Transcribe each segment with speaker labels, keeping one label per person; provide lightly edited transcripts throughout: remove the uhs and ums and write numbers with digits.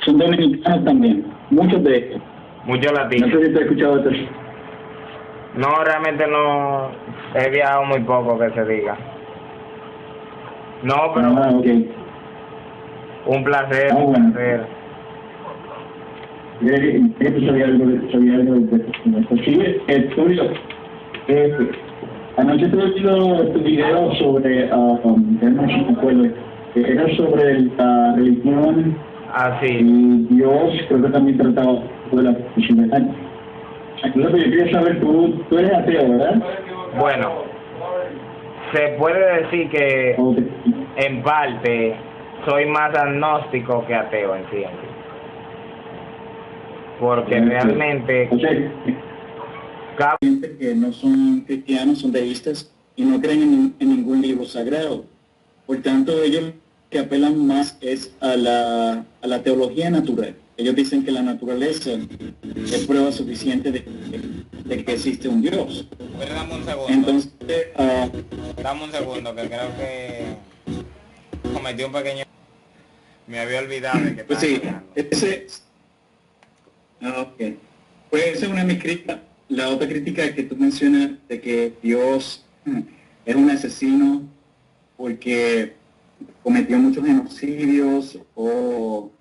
Speaker 1: son dominicanos también, muchos de estos.
Speaker 2: Muchos
Speaker 1: No
Speaker 2: latinos.
Speaker 1: sé si te has escuchado de esto.
Speaker 2: No, realmente no he viajado muy poco que se diga. No, pero
Speaker 1: Ah, ok.
Speaker 2: un placer,
Speaker 1: Ah,
Speaker 2: un
Speaker 1: bueno.
Speaker 2: placer.
Speaker 1: Sabía algo de esto. Sí, Tulio, anoche tuve tu video sobre, ya no sé si me acuerdo, era sobre la religión
Speaker 2: Así.
Speaker 1: y Dios, creo que también trataba de la posibilidad. Lo que yo quería saber, tú eres ateo, ¿verdad?
Speaker 2: Bueno, se puede decir que
Speaker 1: ¿O
Speaker 2: en parte soy más agnóstico que ateo en sí. Porque realmente
Speaker 1: O sea, gente que no son cristianos, son deístas y no creen en ningún libro sagrado. Por tanto, ellos que apelan más es a la teología natural. Ellos dicen que la naturaleza es prueba suficiente de que existe un Dios.
Speaker 2: Pero dame un segundo.
Speaker 1: Entonces,
Speaker 2: Dame un segundo, que creo que cometí un pequeño... Me había olvidado de que
Speaker 1: pues
Speaker 2: estaba
Speaker 1: sí,
Speaker 2: hablando.
Speaker 1: ok. Pues esa es una de mis críticas. La otra crítica que tú mencionas de que Dios es un asesino porque cometió muchos genocidios o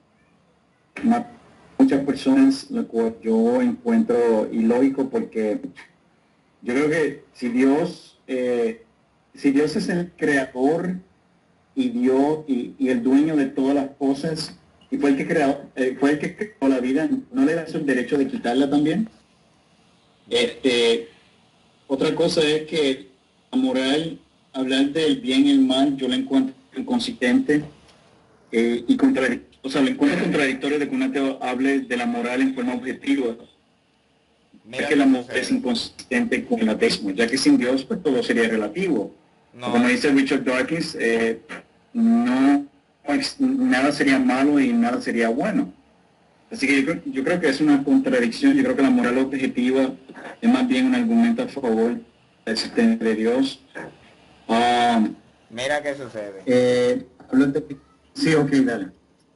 Speaker 1: mató a muchas personas, lo cual yo encuentro ilógico porque yo creo que si Dios es el creador y Dios y el dueño de todas las cosas y fue el que creó la vida, ¿no le das el derecho de quitarla también? Otra cosa es que la moral, hablar del bien y el mal, yo la encuentro inconsistente y o sea, lo encuentro contradictorio de que un ateo hable de la moral en forma objetiva, ya que la moral es inconsistente con el ateísmo, ya que sin Dios pues todo sería relativo.
Speaker 2: No,
Speaker 1: Como dice Richard Dawkins, no, nada sería malo y nada sería bueno. Así que yo creo que es una contradicción, yo creo que la moral objetiva es más bien un argumento a favor de la existencia de Dios.
Speaker 2: mira qué sucede.
Speaker 1: Sí, ok, dale,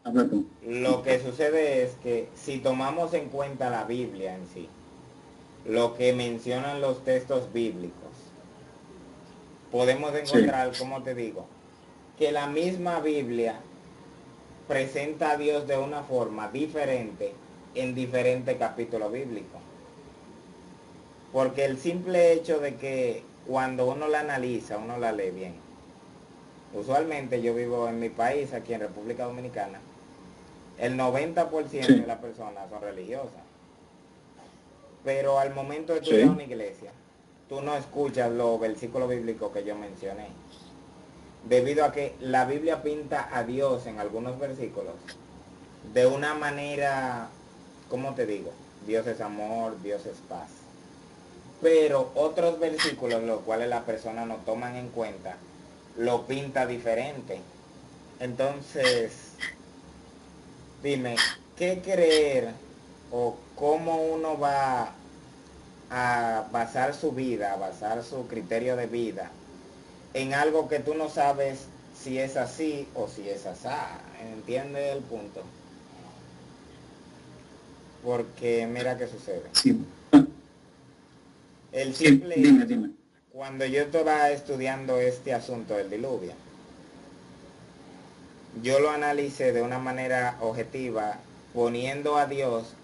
Speaker 1: habla tú.
Speaker 2: Lo que sucede es que si tomamos en cuenta la Biblia en sí, lo que mencionan los textos bíblicos, podemos
Speaker 1: Sí,
Speaker 2: encontrar, como te digo, que la misma Biblia presenta a Dios de una forma diferente en diferentes capítulos bíblicos. Porque el simple hecho de que cuando uno la analiza, uno la lee bien. Usualmente yo vivo en mi país, aquí en República Dominicana, el 90%
Speaker 1: sí,
Speaker 2: de las personas son religiosas. Pero al momento de tú ir a
Speaker 1: sí,
Speaker 2: una iglesia, tú no escuchas los versículos bíblicos que yo mencioné. Debido a que la Biblia pinta a Dios en algunos versículos de una manera, ¿cómo te digo? Dios es amor, Dios es paz. Pero otros versículos, los cuales las personas no toman en cuenta, lo pinta diferente. Entonces, dime, ¿qué creer o cómo uno va a basar su vida, a basar su criterio de vida en algo que tú no sabes si es así o si es asá? ¿Entiendes el punto? Porque mira qué sucede.
Speaker 1: sí,
Speaker 2: El
Speaker 1: sí,
Speaker 2: simple
Speaker 1: dime,
Speaker 2: hecho,
Speaker 1: dime.
Speaker 2: cuando yo estaba estudiando este asunto del diluvio, yo lo analicé de una manera objetiva, poniendo a Dios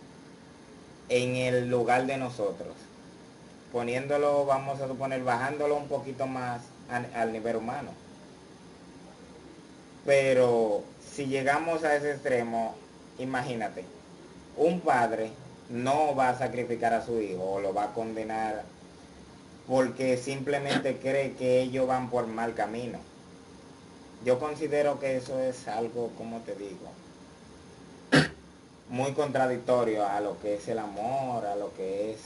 Speaker 2: en el lugar de nosotros, poniéndolo, vamos a suponer, bajándolo un poquito más al nivel humano. Pero si llegamos a ese extremo, imagínate, un padre no va a sacrificar a su hijo o lo va a condenar porque simplemente cree que ellos van por mal camino. Yo considero que eso es algo, como te digo, muy contradictorio a lo que es el amor, a lo que es...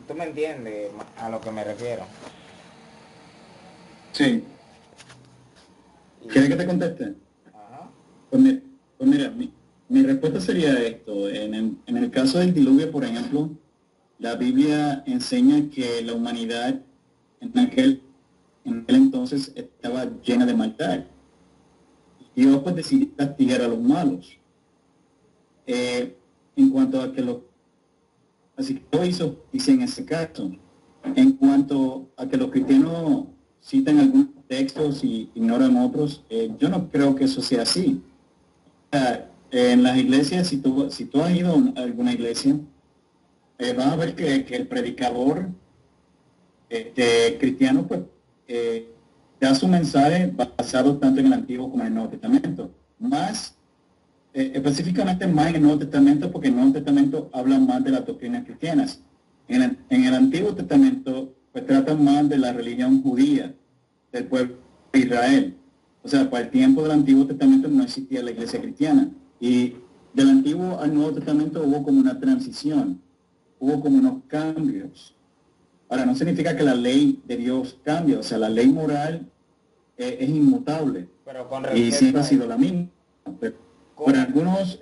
Speaker 2: ¿Tú me entiendes a lo que me refiero?
Speaker 1: Sí, ¿quieres que te conteste?
Speaker 2: Ajá.
Speaker 1: Pues mira, mi respuesta sería esto. En el caso del diluvio, por ejemplo, la Biblia enseña que la humanidad en aquel entonces estaba llena de maldad. Dios pues decidió castigar a los malos. En cuanto a que así que lo hizo, dice en ese caso. En cuanto a que los cristianos citan algunos textos y ignoran otros, yo no creo que eso sea así. En las iglesias, si tú has ido a alguna iglesia, vas a ver que el predicador cristiano pues da su mensaje basado tanto en el Antiguo como en el Nuevo Testamento. Más específicamente más en el Nuevo Testamento, porque el Nuevo Testamento habla más de las doctrinas cristianas. En el Antiguo Testamento, pues tratan más de la religión judía, del pueblo de Israel. O sea, para el tiempo del Antiguo Testamento no existía la iglesia cristiana. Y del Antiguo al Nuevo Testamento hubo como una transición, hubo como unos cambios. Ahora, no significa que la ley de Dios cambie, o sea, la ley moral es inmutable.
Speaker 2: Pero con
Speaker 1: Y siempre ha
Speaker 2: respecto
Speaker 1: sido la misma. Por
Speaker 2: ¿cómo?
Speaker 1: algunos,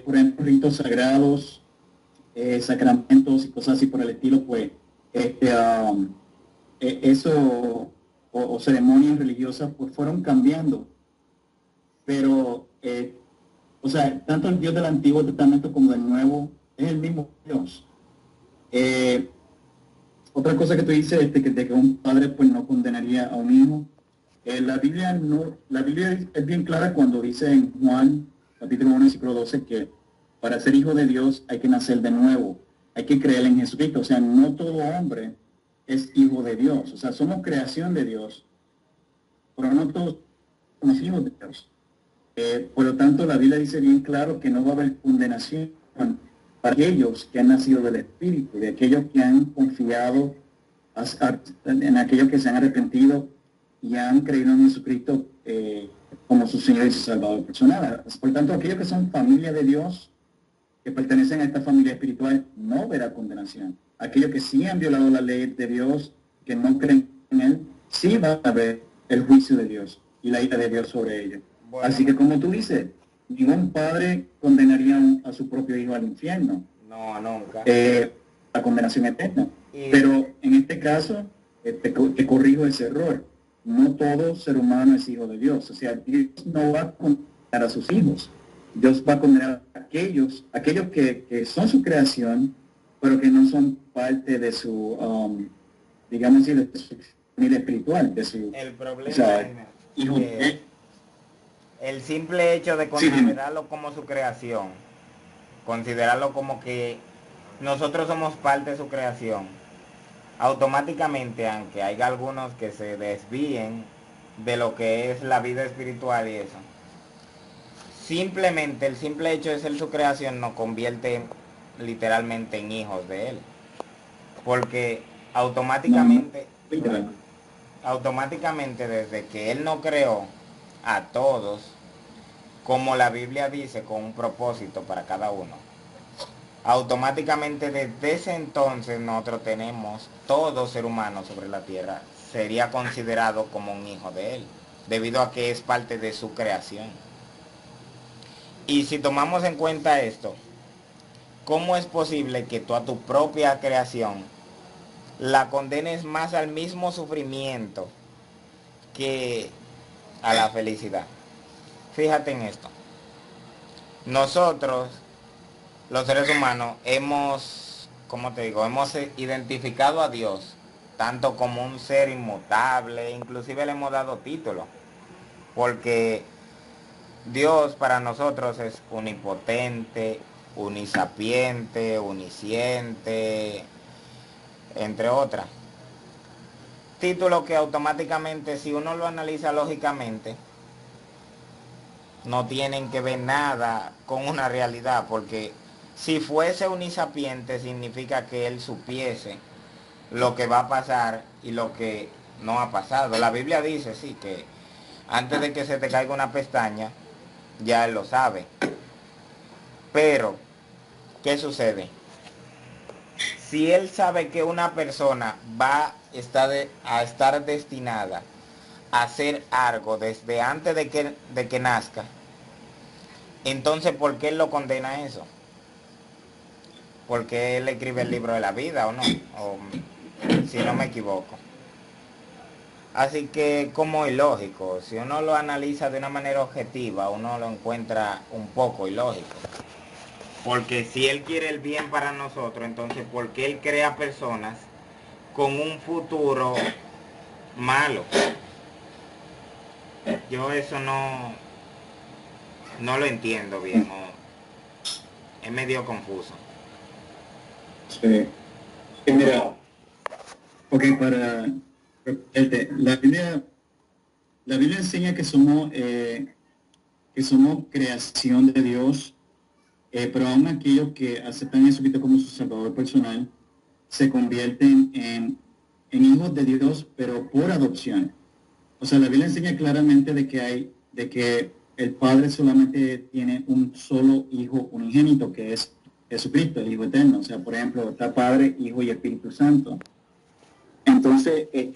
Speaker 1: por ejemplo, ritos sagrados, sacramentos y cosas así por el estilo, pues eso o ceremonias religiosas pues fueron cambiando. Pero, o sea, tanto el Dios del Antiguo Testamento como del Nuevo es el mismo Dios. Eh, Otra cosa que tú dices de que un padre pues no condenaría a un hijo. La Biblia es bien clara cuando dice en Juan capítulo 1 versículo 12 que para ser hijo de Dios hay que nacer de nuevo, hay que creer en Jesucristo. O sea, no todo hombre es hijo de Dios. O sea, somos creación de Dios, pero no todos somos hijos de Dios. Por lo tanto, la Biblia dice bien claro que no va a haber condenación para aquellos que han nacido del Espíritu, de aquellos que han confiado en aquellos que se han arrepentido y han creído en Jesucristo como su Señor y su Salvador personal. Por tanto, aquellos que son familia de Dios, que pertenecen a esta familia espiritual, no verá condenación. Aquellos que sí han violado la ley de Dios, que no creen en Él, sí va a haber el juicio de Dios y la ira de Dios sobre ellos.
Speaker 2: Bueno,
Speaker 1: Así que como tú dices, ningún padre condenaría a su propio hijo al infierno,
Speaker 2: no, nunca.
Speaker 1: la condenación eterna.
Speaker 2: Y
Speaker 1: Pero en este caso, te corrijo ese error. No todo ser humano es hijo de Dios. O sea, Dios no va a condenar a sus hijos. Dios va a condenar a aquellos que son su creación, pero que no son parte de su, digamos así, de su familia espiritual, de su,
Speaker 2: el
Speaker 1: o
Speaker 2: problema
Speaker 1: sea,
Speaker 2: es
Speaker 1: hijo
Speaker 2: que
Speaker 1: de...
Speaker 2: el simple hecho de
Speaker 1: Sí, dime.
Speaker 2: considerarlo como su creación, considerarlo como que nosotros somos parte de su creación, automáticamente, aunque haya algunos que se desvíen de lo que es la vida espiritual y eso, simplemente el simple hecho de ser su creación nos convierte literalmente en hijos de él. Porque
Speaker 1: No, no,
Speaker 2: automáticamente,
Speaker 1: literal.
Speaker 2: automáticamente desde que él no creó a todos, como la Biblia dice, con un propósito para cada uno, automáticamente desde ese entonces nosotros tenemos, todo ser humano sobre la tierra sería considerado como un hijo de él, debido a que es parte de su creación. Y si tomamos en cuenta esto, ¿cómo es posible que tú a tu propia creación la condenes más al mismo sufrimiento que a la felicidad? Fíjate en esto. Nosotros, los seres humanos, hemos, ¿cómo te digo? Hemos identificado a Dios tanto como un ser inmutable, inclusive le hemos dado título, porque Dios para nosotros es unipotente, unisapiente, unisciente, entre otras. Título que automáticamente, si uno lo analiza lógicamente, no tienen que ver nada con una realidad, porque si fuese unisapiente significa que él supiese lo que va a pasar y lo que no ha pasado. La Biblia dice, sí, que antes de que se te caiga una pestaña, ya él lo sabe. Pero, ¿qué sucede? Si él sabe que una persona va a estar destinada a hacer algo desde antes de que nazca, entonces ¿por qué él lo condena a eso? Porque él escribe el libro de la vida, ¿o no? O, si no me equivoco. Así que como ilógico, si uno lo analiza de una manera objetiva, uno lo encuentra un poco ilógico. Porque si Él quiere el bien para nosotros, entonces ¿por qué Él crea personas con un futuro malo? Yo eso no lo entiendo bien, o es medio confuso.
Speaker 1: Sí. Sí, mira, ok, para la Biblia enseña que somos creación de Dios, pero aún aquellos que aceptan a Jesucristo como su Salvador personal se convierten en hijos de Dios, pero por adopción. O sea, la Biblia enseña claramente de que el Padre solamente tiene un solo Hijo unigénito, que es Jesucristo, el Hijo eterno. O sea, por ejemplo, está Padre, Hijo y Espíritu Santo. Entonces, es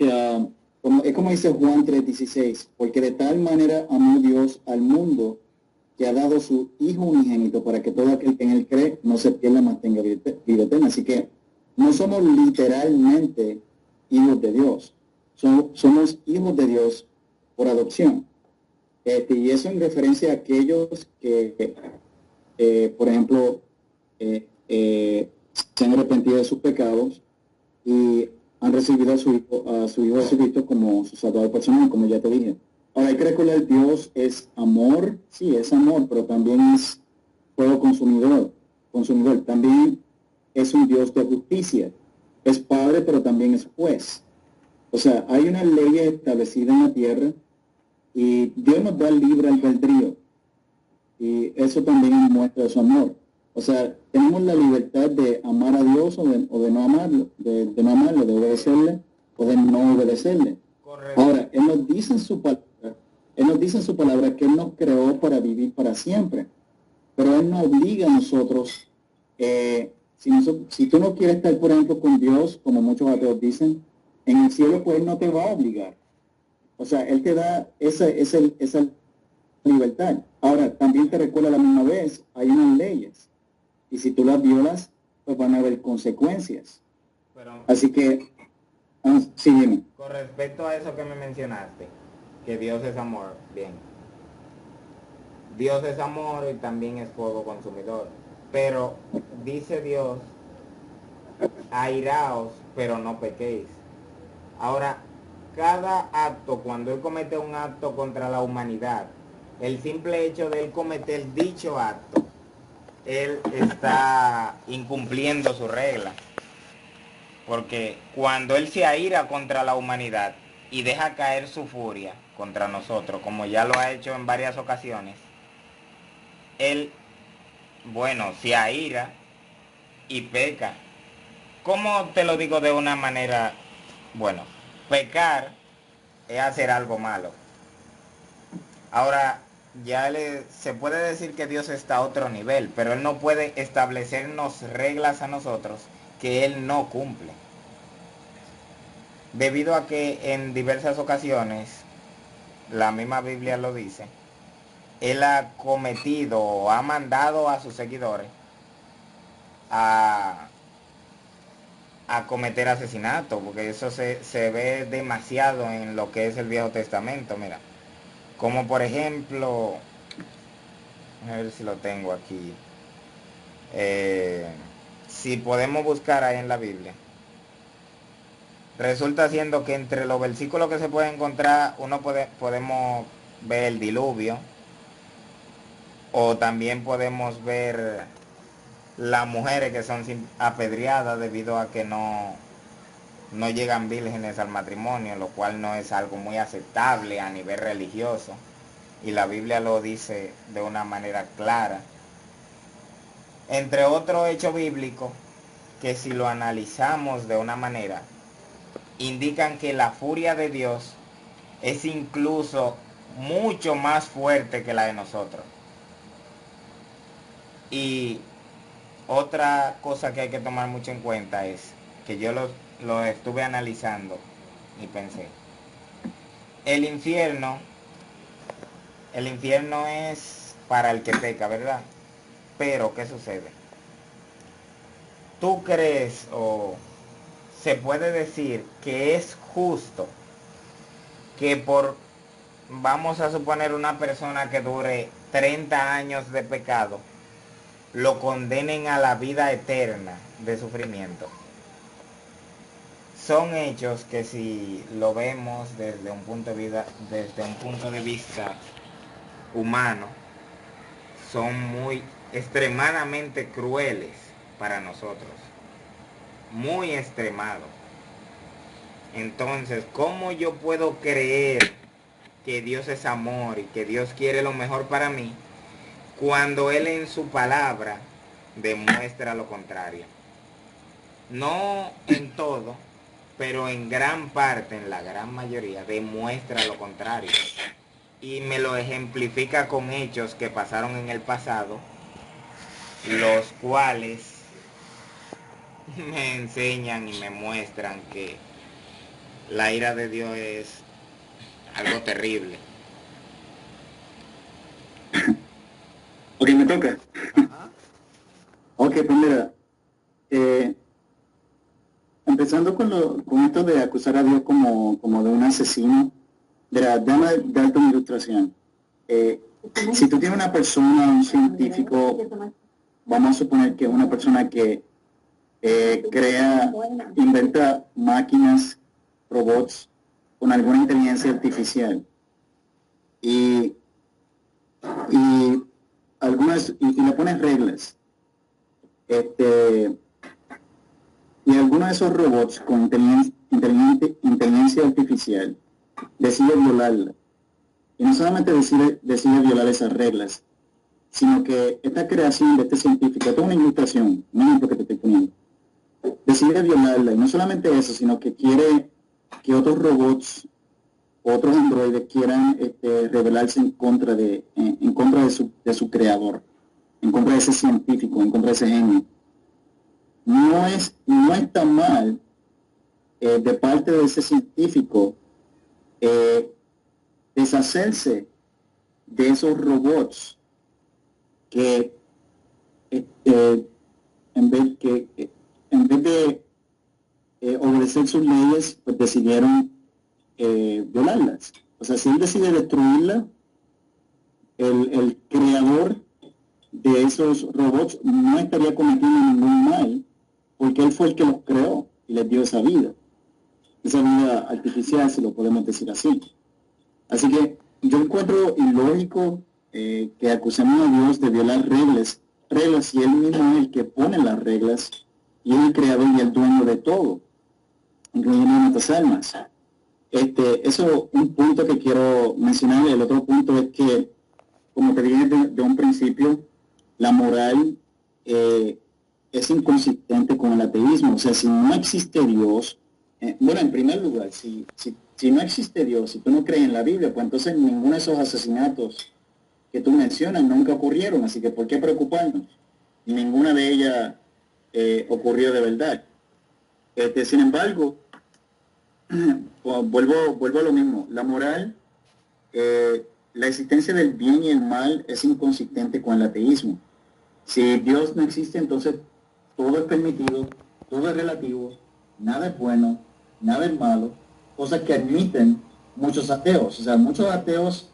Speaker 1: como dice Juan 3:16, porque de tal manera amó Dios al mundo que ha dado su Hijo unigénito para que todo aquel que en él cree no se pierda, mas tenga vida eterna. Así que no somos literalmente hijos de Dios, somos hijos de Dios por adopción. Y eso en referencia a aquellos que, por ejemplo, se han arrepentido de sus pecados y han recibido a su Hijo Jesucristo como su Salvador personal, como ya te dije. Ahora hay que recordar, Dios es amor, sí, es amor, pero también es fuego consumidor. También es un Dios de justicia. Es Padre, pero también es juez. O sea, hay una ley establecida en la tierra y Dios nos da libre albedrío. Y eso también muestra su amor. O sea, tenemos la libertad de amar a Dios o de no amarlo, de no amarlo, de obedecerle o de no obedecerle.
Speaker 2: Correcto.
Speaker 1: Ahora, Él nos dice en su palabra que Él nos creó para vivir para siempre, pero Él nos obliga a nosotros, si tú no quieres estar, por ejemplo, con Dios, como muchos ateos dicen, en el cielo, pues Él no te va a obligar. O sea, Él te da esa libertad. Ahora, también te recuerda a la misma vez, hay unas leyes, y si tú las violas, pues van a haber consecuencias.
Speaker 2: Pero
Speaker 1: Así que, sí, dime.
Speaker 2: con respecto a eso que me mencionaste, que Dios es amor, bien. Dios es amor y también es fuego consumidor. Pero dice Dios, airaos, pero no pequéis. Ahora, cada acto, cuando Él comete un acto contra la humanidad, el simple hecho de Él cometer dicho acto, Él está incumpliendo su regla. Porque cuando Él se aira contra la humanidad y deja caer su furia contra nosotros, como ya lo ha hecho en varias ocasiones, Él, bueno, se aira y peca. ¿Cómo te lo digo de una manera? Bueno, pecar es hacer algo malo. Ahora, se puede decir que Dios está a otro nivel, pero Él no puede establecernos reglas a nosotros que Él no cumple. Debido a que en diversas ocasiones, la misma Biblia lo dice, Él ha cometido o ha mandado a sus seguidores a, a cometer asesinato, porque eso se ve demasiado en lo que es el Viejo Testamento, mira. Como por ejemplo, a ver si lo tengo aquí. Eh, si podemos buscar ahí en la Biblia. Resulta siendo que entre los versículos que se puede encontrar, podemos ver el diluvio, o también podemos ver las mujeres que son apedreadas debido a que no llegan vírgenes al matrimonio, lo cual no es algo muy aceptable a nivel religioso. Y la Biblia lo dice de una manera clara. Entre otros hechos bíblicos que si lo analizamos de una manera, indican que la furia de Dios es incluso mucho más fuerte que la de nosotros. Y otra cosa que hay que tomar mucho en cuenta es que yo lo estuve analizando y pensé, el infierno, el infierno es para el que peca, ¿verdad? Pero, ¿qué sucede? ¿Tú crees o se puede decir que es justo que vamos a suponer una persona que dure 30 años de pecado, lo condenen a la vida eterna de sufrimiento. Son hechos que, si lo vemos desde un punto de vista humano, son muy extremadamente crueles para nosotros, muy extremados. Entonces, ¿cómo yo puedo creer que Dios es amor y que Dios quiere lo mejor para mí cuando Él en su palabra demuestra lo contrario? No en todo, pero en gran parte, en la gran mayoría, demuestra lo contrario. Y me lo ejemplifica con hechos que pasaron en el pasado, los cuales me enseñan y me muestran que la ira de Dios es algo terrible.
Speaker 1: Ok, me toca. Ok, pues mira, empezando con esto de acusar a Dios como de un asesino, déjame darte una ilustración. Si tú tienes una persona, un científico, vamos a suponer que es una persona que inventa máquinas, robots con alguna inteligencia artificial y le pones reglas, y alguno de esos robots con inteligencia artificial decide violarla. Y no solamente decide violar esas reglas, sino que esta creación de este científico, esto es una ilustración, un ejemplo que te estoy poniendo, decide violarla. Y no solamente eso, sino que quiere que otros robots, otros androides quieran rebelarse en contra de su creador, en contra de ese científico, en contra de ese genio. No está mal de parte de ese científico deshacerse de esos robots que en vez de obedecer sus leyes, pues decidieron violarlas. O sea, si él decide destruirla, el creador de esos robots no estaría cometiendo ningún mal, porque él fue el que los creó y les dio esa vida artificial, si lo podemos decir así. Así que yo encuentro ilógico que acusemos a Dios de violar reglas y él mismo es el que pone las reglas y es el creador y el dueño de todo, incluyendo nuestras almas. Eso es un punto que quiero mencionar. El otro punto es que, como te dije de un principio, la moral es inconsistente con el ateísmo. O sea, si no existe Dios, en primer lugar, si no existe Dios, si tú no crees en la Biblia, pues entonces ninguno de esos asesinatos que tú mencionas nunca ocurrieron, así que ¿por qué preocuparnos? Ninguna de ellas ocurrió de verdad. Sin embargo, vuelvo a lo mismo. La moral, la existencia del bien y el mal es inconsistente con el ateísmo. Si Dios no existe, entonces todo es permitido, todo es relativo, nada es bueno, nada es malo, cosas que admiten muchos ateos. O sea, muchos ateos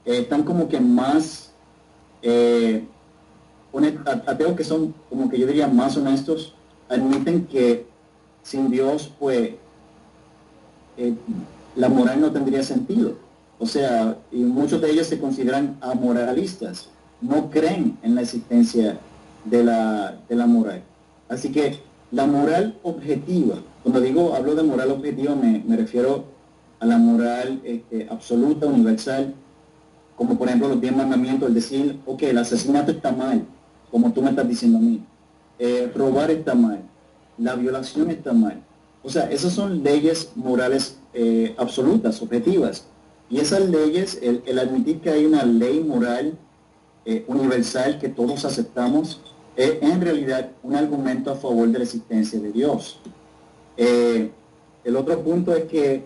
Speaker 1: están como que más, ateos que son como que yo diría más honestos, admiten que sin Dios, pues, la moral no tendría sentido. O sea, y muchos de ellos se consideran amoralistas, no creen en la existencia de la moral. Así que la moral objetiva, cuando hablo de moral objetiva, me refiero a la moral absoluta, universal, como por ejemplo los 10 mandamientos, el decir, ok, el asesinato está mal, como tú me estás diciendo a mí, robar está mal, la violación está mal. O sea, esas son leyes morales absolutas, objetivas. Y esas leyes, el admitir que hay una ley moral universal que todos aceptamos, es en realidad un argumento a favor de la existencia de Dios. El otro punto es que,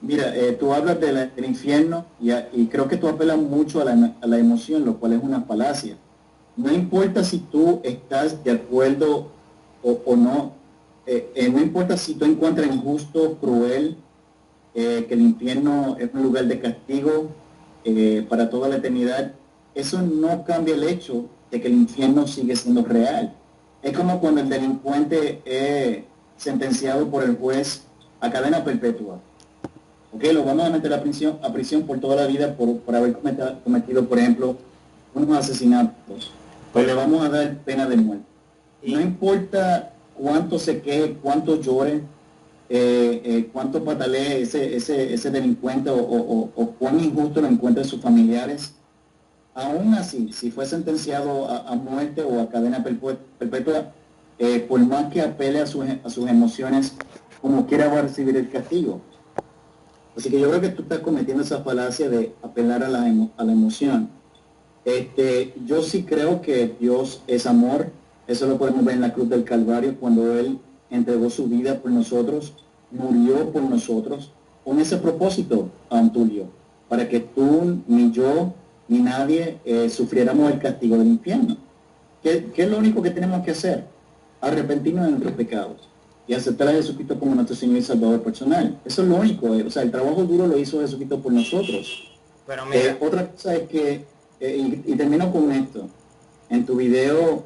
Speaker 1: mira, tú hablas del infierno y creo que tú apelas mucho a la emoción, lo cual es una falacia. No importa si tú estás de acuerdo o no, no importa si tú encuentras injusto, cruel que el infierno es un lugar de castigo para toda la eternidad, eso no cambia el hecho de que el infierno sigue siendo real. Es como cuando el delincuente es sentenciado por el juez a cadena perpetua. ¿Ok? Lo vamos a meter a prisión por toda la vida por haber cometido, por ejemplo, unos asesinatos. Pues le vamos a dar pena de muerte. No importa cuánto se queje, cuánto llore, cuánto patalee ese delincuente o cuán injusto lo encuentren sus familiares. Aún así, si fue sentenciado a muerte o a cadena perpetua, por más que apele a sus emociones, como quiera va a recibir el castigo. Así que yo creo que tú estás cometiendo esa falacia de apelar a la emoción. Yo sí creo que Dios es amor. Eso lo podemos ver en la cruz del Calvario, cuando Él entregó su vida por nosotros, murió por nosotros, con ese propósito, Tulio, para que tú, ni yo, ni nadie sufriéramos el castigo del infierno. ¿Qué es lo único que tenemos que hacer? Arrepentirnos de nuestros pecados y aceptar a Jesucristo como nuestro Señor y Salvador personal. Eso es lo único. O sea, el trabajo duro lo hizo Jesucristo por nosotros.
Speaker 2: Pero mira,
Speaker 1: Otra cosa es que, y termino con esto, en tu video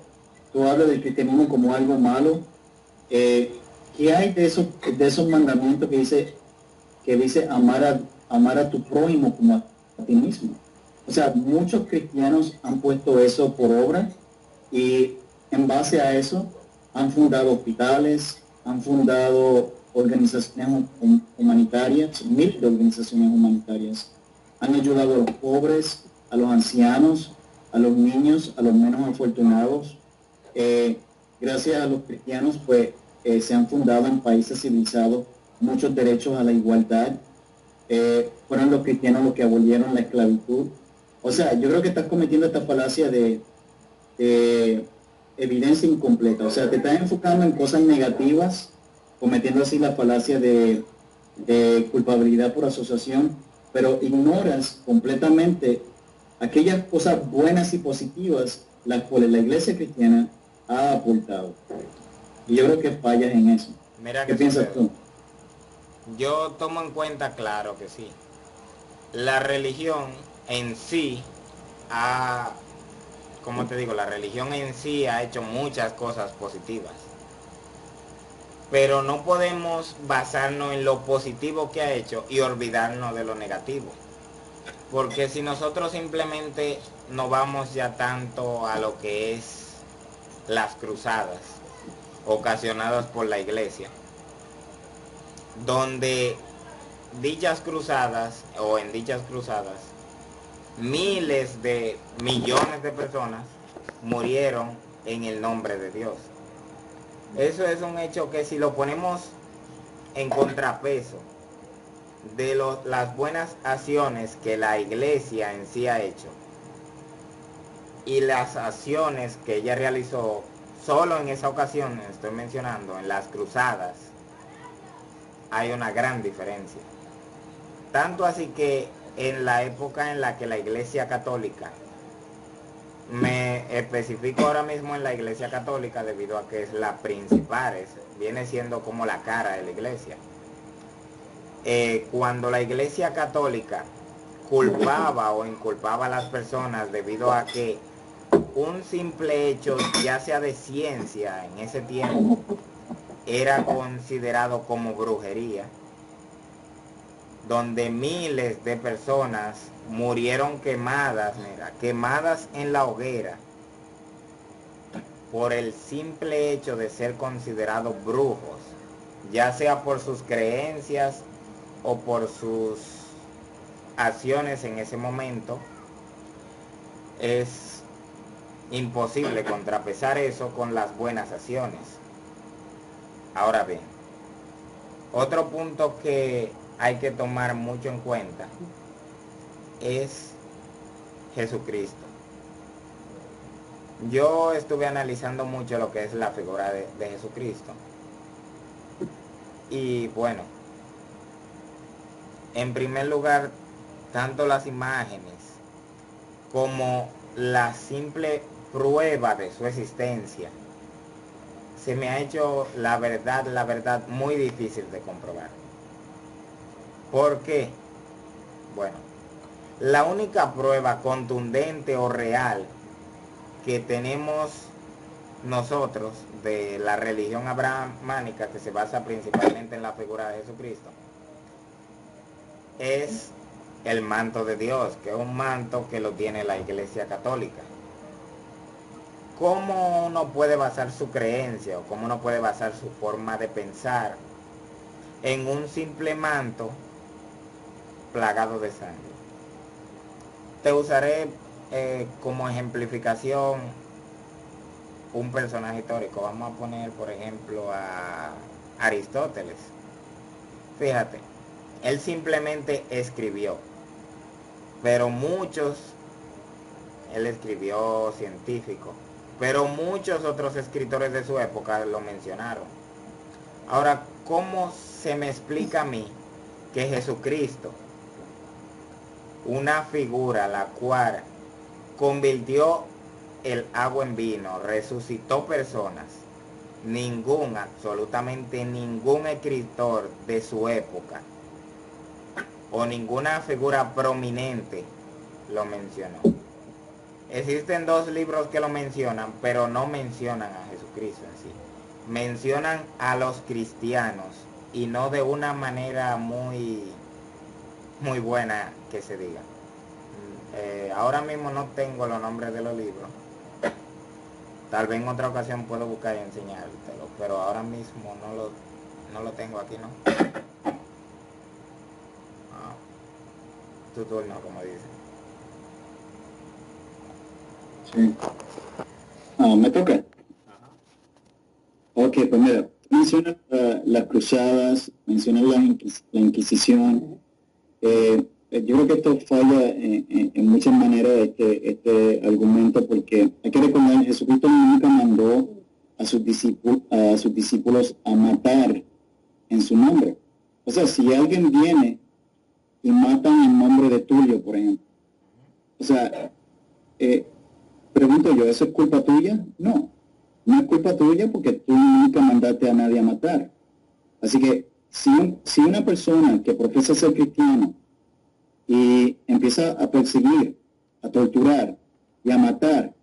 Speaker 1: tú hablas del cristianismo como algo malo. ¿Qué hay de esos mandamientos que dice amar a tu prójimo como a ti mismo? O sea, muchos cristianos han puesto eso por obra y en base a eso han fundado hospitales, han fundado organizaciones humanitarias, miles de organizaciones humanitarias. Han ayudado a los pobres, a los ancianos, a los niños, a los menos afortunados. Gracias a los cristianos, pues, se han fundado en países civilizados muchos derechos a la igualdad. Fueron los cristianos los que abolieron la esclavitud. O sea, yo creo que estás cometiendo esta falacia de evidencia incompleta. O sea, te estás enfocando en cosas negativas, cometiendo así la falacia de culpabilidad por asociación, pero ignoras completamente aquellas cosas buenas y positivas las cuales la iglesia cristiana ha aportado. Y yo creo que fallas en eso.
Speaker 2: mira
Speaker 1: ¿Qué
Speaker 2: que
Speaker 1: piensas tú?
Speaker 2: yo tomo en cuenta, claro que sí. La religión en sí ha, como te digo, la religión en sí ha hecho muchas cosas positivas. Pero no podemos basarnos en lo positivo que ha hecho y olvidarnos de lo negativo. Porque si nosotros simplemente no vamos ya tanto a lo que es las cruzadas ocasionadas por la iglesia, donde dichas cruzadas o en dichas cruzadas miles de millones de personas murieron en el nombre de Dios. Eso es un hecho que si lo ponemos en contrapeso de las buenas acciones que la iglesia en sí ha hecho y las acciones que ella realizó solo en esa ocasión, estoy mencionando, en las cruzadas, hay una gran diferencia. Tanto así que en la época en la que la iglesia católica, me especifico ahora mismo en la iglesia católica debido a que es la principal, viene siendo como la cara de la iglesia. Cuando la iglesia católica culpaba o inculpaba a las personas debido a que un simple hecho, ya sea de ciencia en ese tiempo, era considerado como brujería, donde miles de personas murieron quemadas, mira, quemadas en la hoguera, por el simple hecho de ser considerados brujos, ya sea por sus creencias o por sus acciones en ese momento. Es imposible contrapesar eso con las buenas acciones. Ahora bien, otro punto que hay que tomar mucho en cuenta es Jesucristo. Yo estuve analizando mucho lo que es la figura de Jesucristo. Y bueno, en primer lugar, tanto las imágenes como la simple prueba de su existencia se me ha hecho la verdad muy difícil de comprobar. ¿Por qué? Bueno, la única prueba contundente o real que tenemos nosotros de la religión abrahámica, que se basa principalmente en la figura de Jesucristo, es el manto de Dios, que es un manto que lo tiene la Iglesia Católica. ¿Cómo uno puede basar su creencia o cómo uno puede basar su forma de pensar en un simple manto plagado de sangre? Te usaré como ejemplificación un personaje histórico. Vamos a poner, por ejemplo, a Aristóteles. Fíjate, él simplemente escribió, pero él escribió científico, pero muchos otros escritores de su época lo mencionaron. Ahora, ¿cómo se me explica a mí que Jesucristo, una figura la cual convirtió el agua en vino, resucitó personas, absolutamente ningún escritor de su época o ninguna figura prominente lo mencionó? Existen 2 libros que lo mencionan, pero no mencionan a Jesucristo en sí. Mencionan a los cristianos y no de una manera muy buena que se diga. Ahora mismo no tengo los nombres de los libros. Tal vez en otra ocasión puedo buscar y enseñártelo, pero ahora mismo no lo tengo aquí, ¿no? Tu turno, como dicen.
Speaker 1: Sí. ¿Me toca? Ok, pues mira, menciona las cruzadas, menciona la Inquisición. Yo creo que esto falla en muchas maneras este argumento, porque hay que recordar que Jesucristo nunca mandó a sus discípulos a matar en su nombre. O sea, si alguien viene y matan en nombre de Tulio, por ejemplo, o sea, pregunto yo, ¿eso es culpa tuya? No, no es culpa tuya porque tú nunca mandaste a nadie a matar. Así que si una persona que profesa ser cristiano y empieza a perseguir, a torturar y a matar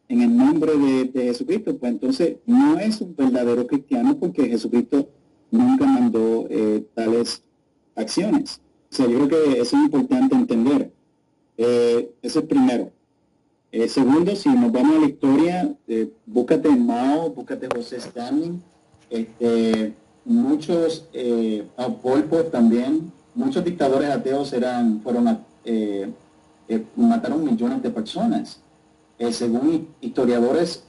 Speaker 1: en el nombre de Jesucristo, pues entonces no es un verdadero cristiano, porque Jesucristo nunca mandó tales acciones. O sea, yo creo que eso es importante entender. Eso es primero. Segundo, si nos vamos a la historia, búscate Mao, búscate José Stalin, muchos, Pol Pot también, muchos dictadores ateos mataron millones de personas. Según historiadores,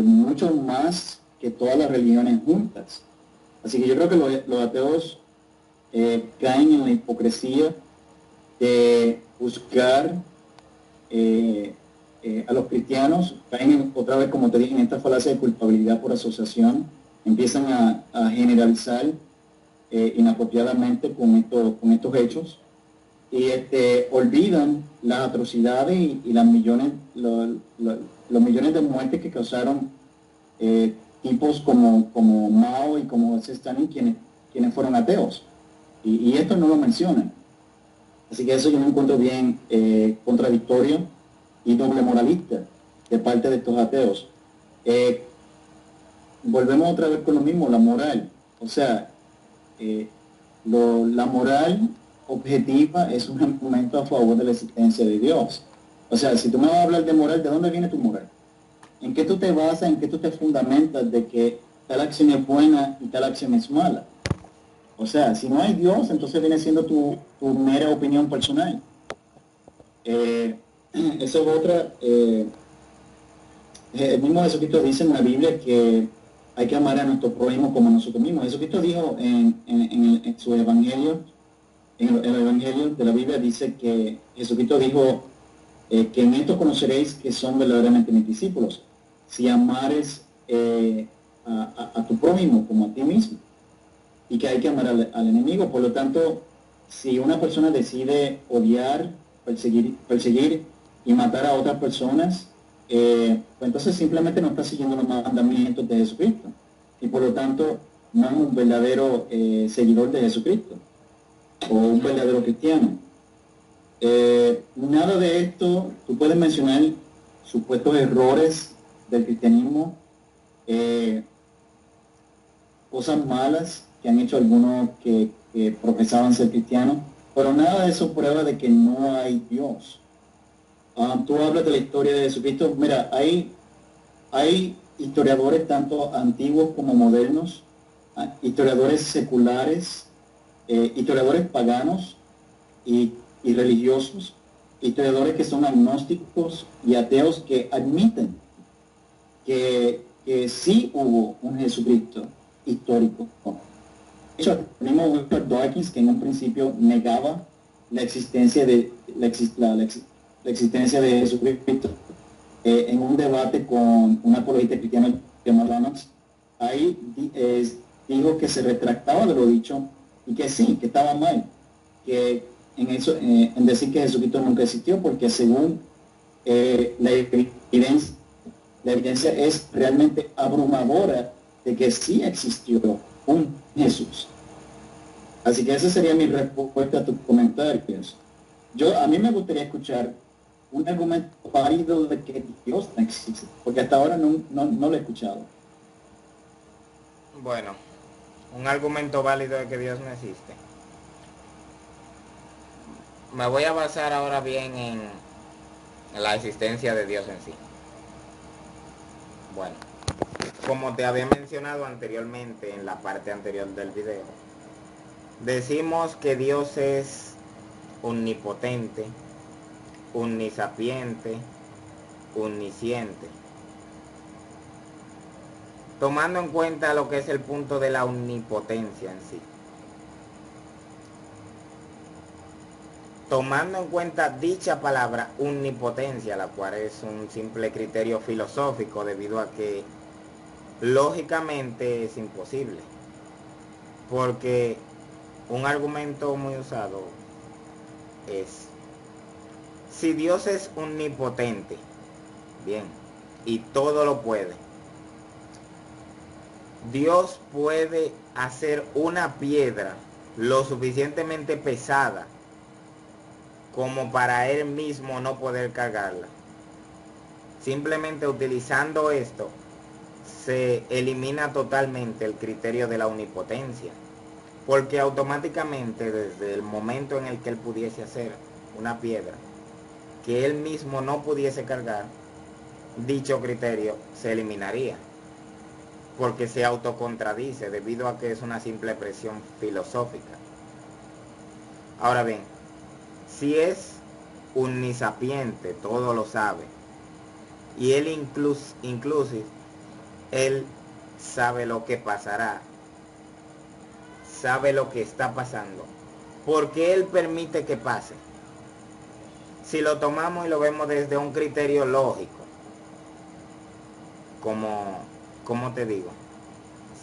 Speaker 1: mucho más que todas las religiones juntas. Así que yo creo que los ateos caen en la hipocresía de buscar a los cristianos, caen otra vez, como te dije, en esta falacia de culpabilidad por asociación, empiezan a generalizar inapropiadamente con estos hechos, y olvidan las atrocidades y los millones de muertes que causaron tipos como Mao y como Stalin, quienes fueron ateos, y esto no lo mencionan. Así que eso yo me encuentro bien contradictorio y doble moralista de parte de estos ateos. Volvemos otra vez con lo mismo, la moral. O sea, la moral objetiva es un argumento a favor de la existencia de Dios. O sea, si tú me vas a hablar de moral, ¿de dónde viene tu moral? ¿En qué tú te basas, en qué tú te fundamentas de que tal acción es buena y tal acción es mala? O sea, si no hay Dios, entonces viene siendo tu mera opinión personal. Esa es otra. El mismo Jesucristo dice en la Biblia que hay que amar a nuestro prójimo como a nosotros mismos. Jesucristo dijo en su evangelio, en el evangelio de la Biblia, dice que Jesucristo dijo que en esto conoceréis que son verdaderamente mis discípulos, si amares a tu prójimo como a ti mismo, y que hay que amar al enemigo. Por lo tanto, si una persona decide odiar, perseguir y matar a otras personas, pues entonces simplemente no está siguiendo los mandamientos de Jesucristo, y por lo tanto no es un verdadero seguidor de Jesucristo. o un verdadero cristiano. Nada de esto, tú puedes mencionar supuestos errores del cristianismo, cosas malas que han hecho algunos que profesaban ser cristianos, pero nada de eso prueba de que no hay Dios. Tú hablas de la historia de Jesucristo. Mira, hay historiadores tanto antiguos como modernos, historiadores seculares, historiadores paganos y religiosos, historiadores que son agnósticos y ateos que admiten que sí hubo un Jesucristo histórico. De hecho, tenemos Wilfred Dawkins, que en un principio negaba la existencia la existencia de Jesucristo en un debate con un apologista cristiano llamado Lennox. Ahí dijo que se retractaba de lo dicho y que sí, que estaba mal, que en decir que Jesucristo nunca existió, porque según la evidencia es realmente abrumadora de que sí existió un Jesús. Así que esa sería mi respuesta a tus comentarios. A mí me gustaría escuchar un argumento válido de que Dios no existe, porque hasta ahora no lo he escuchado.
Speaker 2: Bueno, un argumento válido de que Dios no existe. Me voy a basar ahora bien en la existencia de Dios en sí. Bueno, como te había mencionado anteriormente en la parte anterior del video, decimos que Dios es omnipotente, omnisapiente, omnisciente. Tomando en cuenta lo que es el punto de la omnipotencia en sí. Tomando en cuenta dicha palabra omnipotencia, la cual es un simple criterio filosófico debido a que lógicamente es imposible. Porque un argumento muy usado es, si Dios es omnipotente, bien, y todo lo puede, Dios puede hacer una piedra lo suficientemente pesada como para él mismo no poder cargarla. Simplemente utilizando esto se elimina totalmente el criterio de la omnipotencia, porque automáticamente desde el momento en el que él pudiese hacer una piedra que él mismo no pudiese cargar, dicho criterio se eliminaría, porque se autocontradice debido a que es una simple expresión filosófica. Ahora bien, si es omnisapiente, todo lo sabe, y él inclusive él sabe lo que pasará, sabe lo que está pasando, porque él permite que pase. Si lo tomamos y lo vemos desde un criterio lógico, como te digo,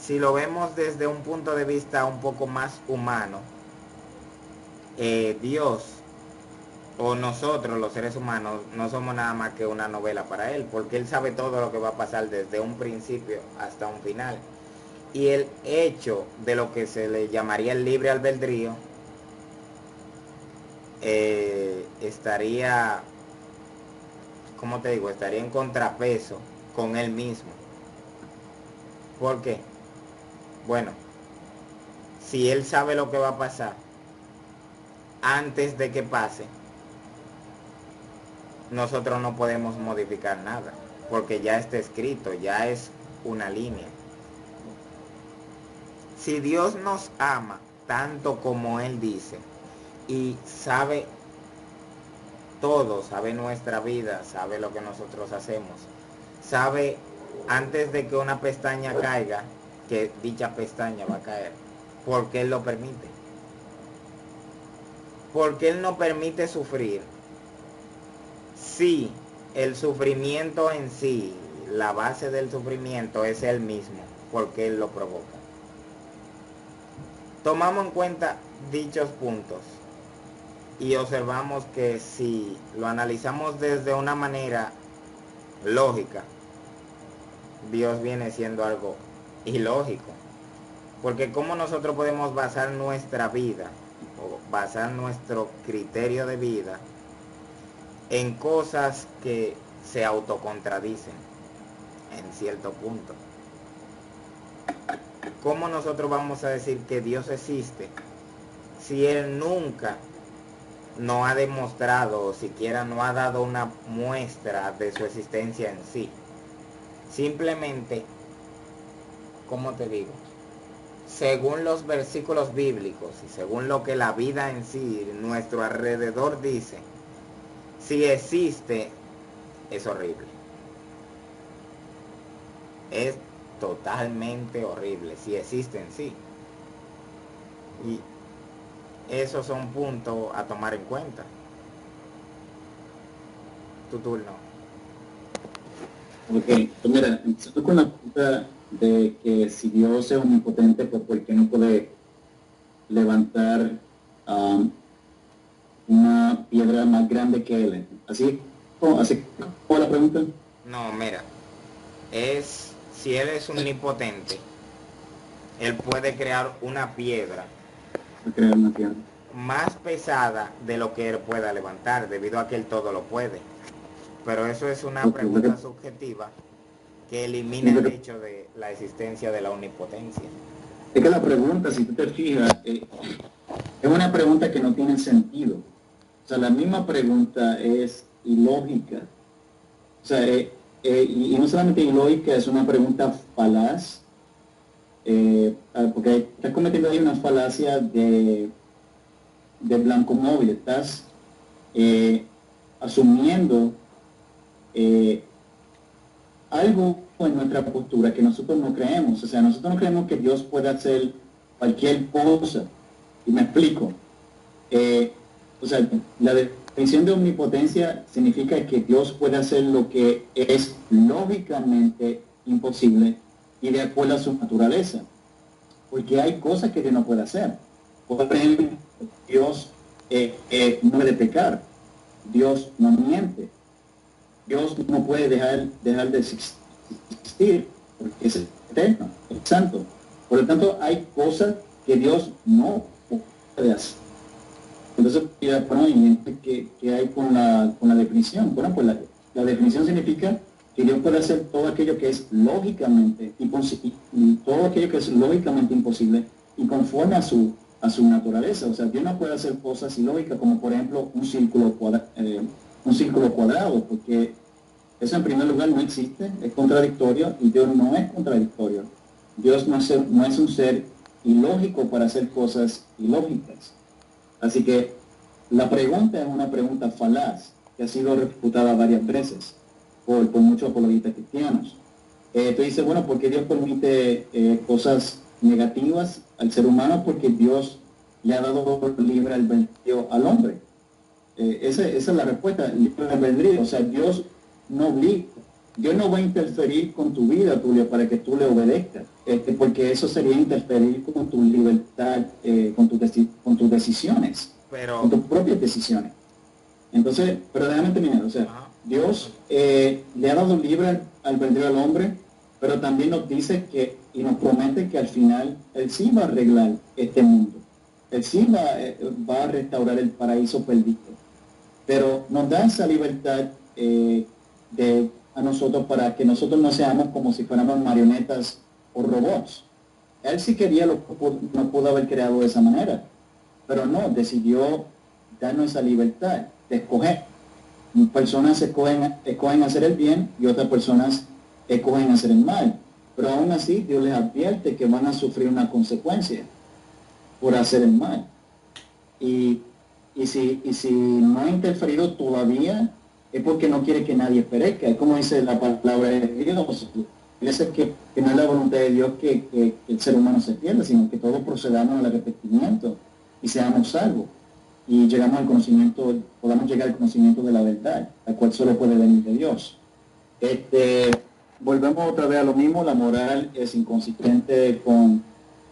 Speaker 2: si lo vemos desde un punto de vista un poco más humano, Dios o nosotros los seres humanos no somos nada más que una novela para él, porque él sabe todo lo que va a pasar desde un principio hasta un final. Y el hecho de lo que se le llamaría el libre albedrío estaría, ¿cómo te digo? Estaría en contrapeso con él mismo. ¿Por qué? Bueno, si él sabe lo que va a pasar antes de que pase, nosotros no podemos modificar nada, porque ya está escrito, ya es una línea. Si Dios nos ama tanto como Él dice, y sabe todo, sabe nuestra vida, sabe lo que nosotros hacemos, sabe antes de que una pestaña caiga, que dicha pestaña va a caer, porque Él lo permite. Porque Él no permite sufrir. Si el sufrimiento en sí, la base del sufrimiento es Él mismo, porque Él lo provoca. Tomamos en cuenta dichos puntos y observamos que si lo analizamos desde una manera lógica, Dios viene siendo algo ilógico. Porque ¿cómo nosotros podemos basar nuestra vida o basar nuestro criterio de vida en cosas que se autocontradicen en cierto punto. ¿Cómo nosotros vamos a decir que Dios existe si Él nunca no ha demostrado o siquiera no ha dado una muestra de su existencia en sí? Simplemente, ¿cómo te digo? Según los versículos bíblicos y según lo que la vida en sí, nuestro alrededor dice, si existe, es horrible. Es totalmente horrible, si existe en sí. Y esos son puntos a tomar en cuenta. Tu turno.
Speaker 1: Ok, pues mira, empezando con la pregunta de que si Dios es omnipotente, pues ¿por qué no puede levantar una piedra más grande que Él? Así como la pregunta.
Speaker 2: No, mira, es si Él es omnipotente, Él puede crear una piedra
Speaker 1: Crear una piedra.
Speaker 2: más pesada de lo que Él pueda levantar, debido a que Él todo lo puede. Pero eso es una pregunta subjetiva que elimina el hecho de la existencia de la omnipotencia.
Speaker 1: Es que la pregunta, si tú te fijas, es una pregunta que no tiene sentido. O sea, la misma pregunta es ilógica. O sea, y no solamente ilógica, es una pregunta falaz, porque estás cometiendo ahí una falacia de blanco móvil. Estás asumiendo algo en nuestra postura que nosotros no creemos. O sea, nosotros no creemos que Dios pueda hacer cualquier cosa. Y me explico. O sea, la definición de omnipotencia significa que Dios puede hacer lo que es lógicamente imposible y de acuerdo a su naturaleza. Porque hay cosas que Dios no puede hacer. Por ejemplo, Dios no puede pecar. Dios no miente. Dios no puede dejar de existir porque es eterno, es santo. Por lo tanto, hay cosas que Dios no puede hacer. Entonces, bueno, ¿qué hay con la definición? Bueno, pues la definición significa que Dios puede hacer todo aquello que es lógicamente imposible, y todo aquello que es lógicamente imposible y conforme a su naturaleza. O sea, Dios no puede hacer cosas ilógicas como, por ejemplo, un círculo cuadrado, porque eso en primer lugar no existe, es contradictorio, y Dios no es contradictorio. Dios no es un ser ilógico para hacer cosas ilógicas. Así que la pregunta es una pregunta falaz, que ha sido refutada varias veces por muchos apologistas cristianos. Tú dices, bueno, ¿por qué Dios permite cosas negativas al ser humano? Porque Dios le ha dado libre albedrío al hombre. Esa es la respuesta, libre albedrío. O sea, Dios no obliga, Dios no va a interferir con tu vida, Tulio, para que tú le obedezcas, porque eso sería interferir con tu libertad, con tus decisiones, con tus propias decisiones. Entonces, pero déjame terminar, o sea, Dios le ha dado libre albedrío al hombre, pero también nos dice y nos promete que al final Él sí va a arreglar este mundo. Él sí va a restaurar el paraíso perdido. Pero nos da esa libertad a nosotros para que nosotros no seamos como si fuéramos marionetas o robots. Él sí quería nos pudo haber creado de esa manera, pero no, decidió darnos esa libertad de escoger. Personas escogen hacer el bien y otras personas escogen hacer el mal, pero aún así Dios les advierte que van a sufrir una consecuencia por hacer el mal. Y si no ha interferido todavía, es porque no quiere que nadie perezca. Es como dice la palabra de Dios. Dice que no es la voluntad de Dios que el ser humano se pierda, sino que todos procedamos al arrepentimiento y seamos salvos. Y podamos llegar al conocimiento de la verdad, al cual solo puede venir de Dios. Volvemos otra vez a lo mismo, la moral es inconsistente con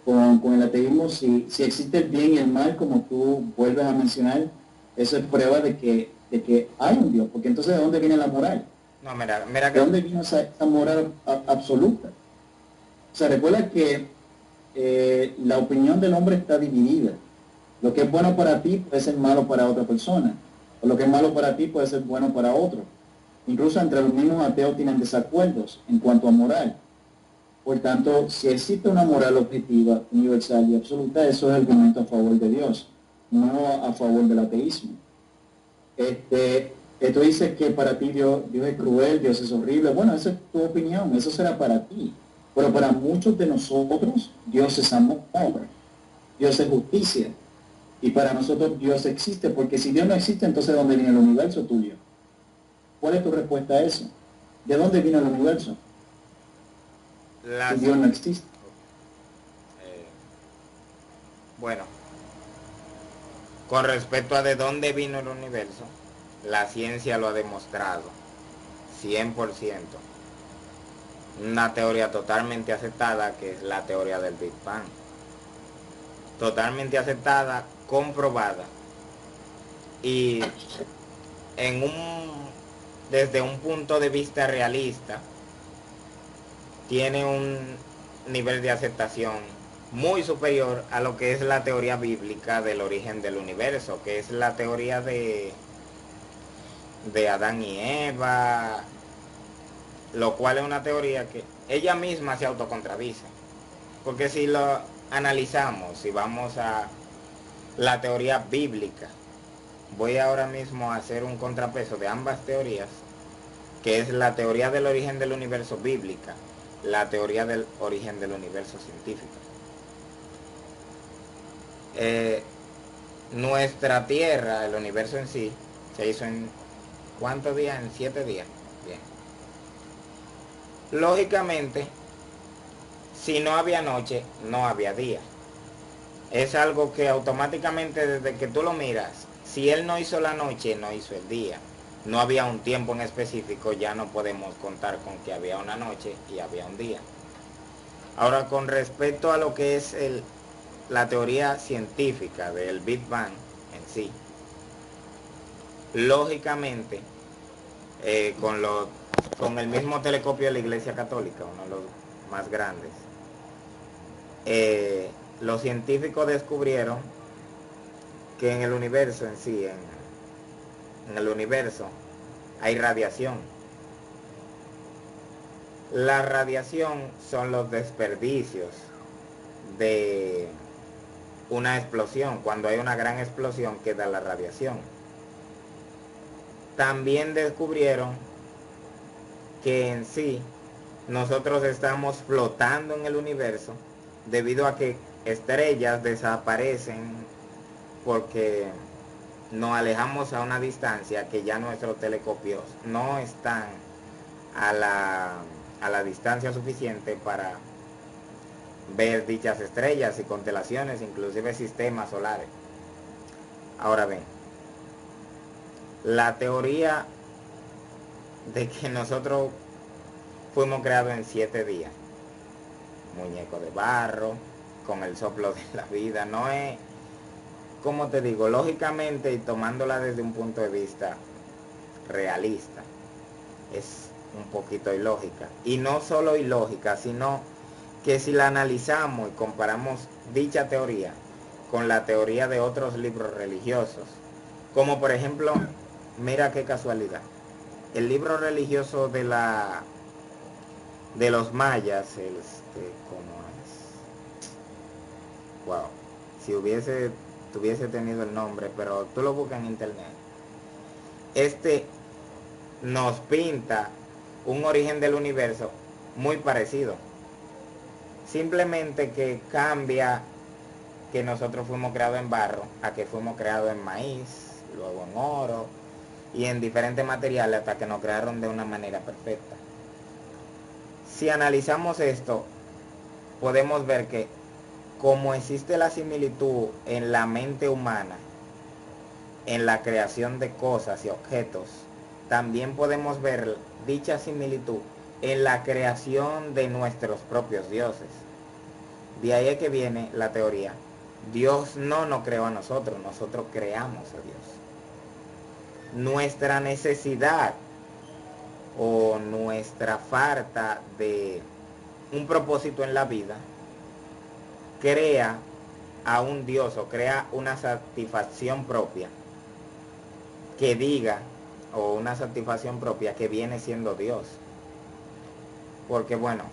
Speaker 1: el ateísmo. Si existe el bien y el mal, como tú vuelves a mencionar, eso es prueba de que hay un Dios, porque entonces ¿de dónde viene la moral?
Speaker 2: No, mira
Speaker 1: ¿De dónde vino esa moral absoluta? O sea, recuerda que la opinión del hombre está dividida. Lo que es bueno para ti puede ser malo para otra persona, o lo que es malo para ti puede ser bueno para otro. Incluso entre los mismos ateos tienen desacuerdos en cuanto a moral. Por tanto, si existe una moral objetiva, universal y absoluta, eso es el argumento a favor de Dios, no a favor del ateísmo. Tú dices que para ti Dios es cruel, Dios es horrible. Bueno, esa es tu opinión, eso será para ti. Pero para muchos de nosotros, Dios es amor, Dios es justicia. Y para nosotros Dios existe, porque si Dios no existe, entonces ¿de dónde viene el universo tuyo? ¿Cuál es tu respuesta a eso? ¿De dónde viene el universo? Si Dios no existe.
Speaker 2: Bueno, con respecto a de dónde vino el universo, la ciencia lo ha demostrado, 100%. Una teoría totalmente aceptada, que es la teoría del Big Bang. Totalmente aceptada, comprobada. Y desde un punto de vista realista, tiene un nivel de aceptación muy superior a lo que es la teoría bíblica del origen del universo, que es la teoría de Adán y Eva, lo cual es una teoría que ella misma se autocontradice. Porque si lo analizamos, si vamos a la teoría bíblica, voy ahora mismo a hacer un contrapeso de ambas teorías, que es la teoría del origen del universo bíblica, la teoría del origen del universo científica. Nuestra Tierra, el universo en sí, se hizo en ¿cuántos días? En 7 días. Bien. Lógicamente, si no había noche, no había día. Es algo que automáticamente desde que tú lo miras, si él no hizo la noche, no hizo el día. No había un tiempo en específico, ya no podemos contar con que había una noche y había un día. Ahora, con respecto a lo que es la teoría científica del Big Bang en sí, lógicamente, con el mismo telescopio de la Iglesia Católica, uno de los más grandes, los científicos descubrieron que en el universo en sí, en el universo, hay radiación. La radiación son los desperdicios de una explosión. Cuando hay una gran explosión queda la radiación. También descubrieron que en sí nosotros estamos flotando en el universo debido a que estrellas desaparecen porque nos alejamos a una distancia que ya nuestros telescopios no están a la distancia suficiente para ver dichas estrellas y constelaciones, inclusive sistemas solares. Ahora ven, la teoría de que nosotros fuimos creados en 7 días, muñeco de barro, con el soplo de la vida, no es, como te digo, lógicamente y tomándola desde un punto de vista realista, es un poquito ilógica. Y no solo ilógica, sino que si la analizamos y comparamos dicha teoría con la teoría de otros libros religiosos, como por ejemplo, mira qué casualidad, el libro religioso de los mayas, ¿cómo es? Wow, si tuviese tenido el nombre, pero tú lo buscas en internet. Nos pinta un origen del universo muy parecido. Simplemente que cambia que nosotros fuimos creados en barro a que fuimos creados en maíz, luego en oro y en diferentes materiales hasta que nos crearon de una manera perfecta. Si analizamos esto, podemos ver que como existe la similitud en la mente humana, en la creación de cosas y objetos, también podemos ver dicha similitud en la creación de nuestros propios dioses. De ahí es que viene la teoría. Dios no nos creó a nosotros, nosotros creamos a Dios. Nuestra necesidad o nuestra falta de un propósito en la vida crea a un Dios o crea una satisfacción propia que diga, o una satisfacción propia que viene siendo Dios. Porque bueno,